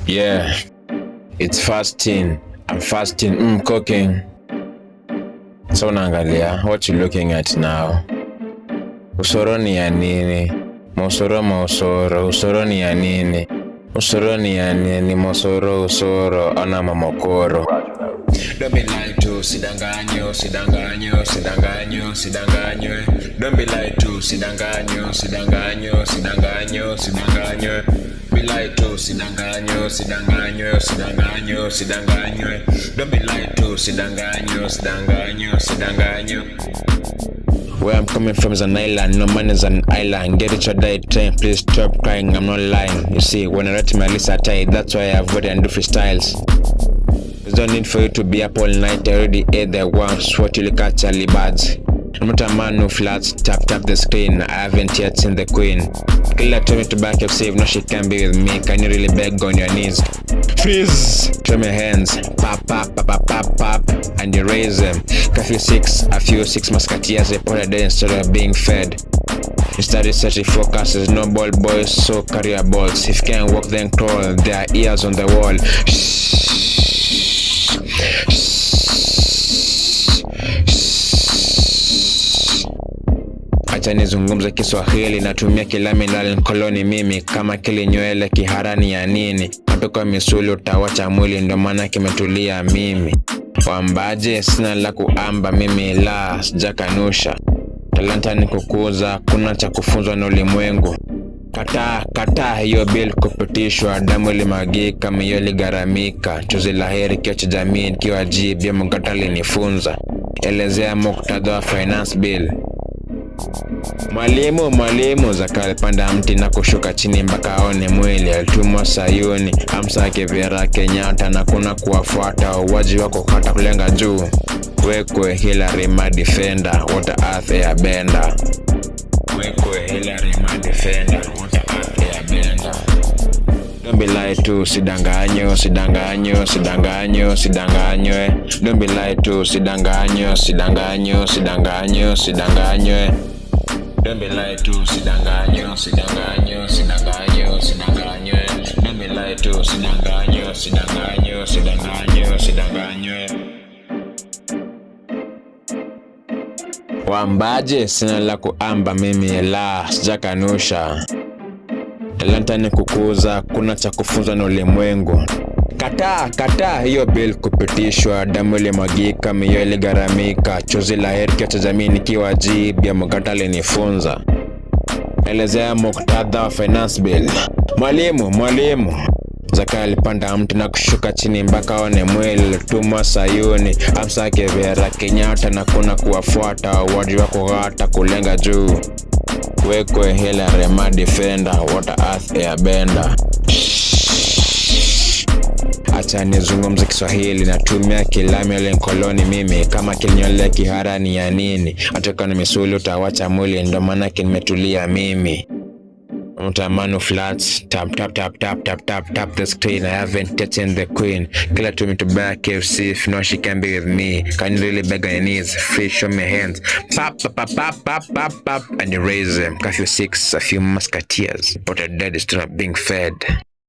Yeah, it's fasting. I'm fasting. Cooking. So naangalia, what you looking at now? Usoro ni ya nini? Mausoro. Usoro ni ya nini? Usoro ni ya nini? Usoro. Ana mamokoro. Don't be lied to, sidanganyo. Don't be lied to, sidanganyo. Be lied to, sidanganyo. Don't be lied to, sidanganyo. Where I'm coming from is an island, no man is an island. Get it your diet time, please stop crying, I'm not lying. You see, when I write my list I tight, that's why I avoid and do freestyles. There's no need for you to be up all night, I already ate the once, what you look at Charlie Birds. I'm not a man who flats, tap the screen, I haven't yet seen the queen. Killer told me to back up safe, no she can't be with me, can you really beg on your knees? Freeze! Throw my hands, pop, and you raise them. A few six musketeers, they put a day instead of being fed. You started searching focuses, no ball boys, so career balls. If you can't walk then crawl, there are ears on the wall. Acha nizungumze Kiswahili, natumia kilami koloni mimi, kama kilinywele kiharani ya nini. Natoka misuli utawacha mwili, ndo maana kimetulia mimi. Wambaje sina la kuamba mimi, la sijakanusha. Talanta ni kukuza, kuna cha kufunzwa na ulimwengu. Kataa hiyo bill kupitishwa, damu ilimwagika, mioyo iligaramika. Chozi la heri kiacha jamii nikiwa jibia mkata alinifunza. Elezea muktadha wa finance bill. Mwalimu Zakayo alipanda mti na kushuka chini mpaka aone mwili. Alitumwa Sayuni, Hamsa Kivera Kenyatta, na kuna kuwafuata uwaji wako kata kulenga juu. Wekwe Hillary my defender, water earth airbender. Wekwe Hillary my defender, water earth airbender. Don't be lied to, sidanganyo. Don't be lied to, sidanganyo. Don't be lied to, sidanganyo. Don't be lied to, sidanganyo. Wambaje sina la kuamba mimi, la sijakanusha. Talanta ni kukuza, kuna cha kufunzwa na ulimwengu. Kataa hiyo bill kupitishwa, damu ilimwagika, mioyo iligaramika. Chozi la heri kiacha jamii nikiwa jibia mkata alinifunza. Elezea muktadha wa finance bill. Mwalimu Zakayo alipanda mti na kushuka chini mpaka aone mwili. Alitumwa Sayuni, Hamsa Kivera Kenyatta, na kuna kuwafuata uwaji wako kata kulenga juu. Wekwe Hillary my defender, water earth airbender. Acha nizungumze Kiswahili, natumia kilami koloni mimi, kama kilinywele kiharani ya nini. Atoka na misuli utawacha mwili, ndo maana kimetulia mimi. Mtamanu flats, tap the screen, I haven't touched the queen. Killer told me to buy KFC, if you know she can be with me, can you really beg on your knees? Free, show me hands, pop, and you raise them. A few musketeers, but a dead is still not being fed.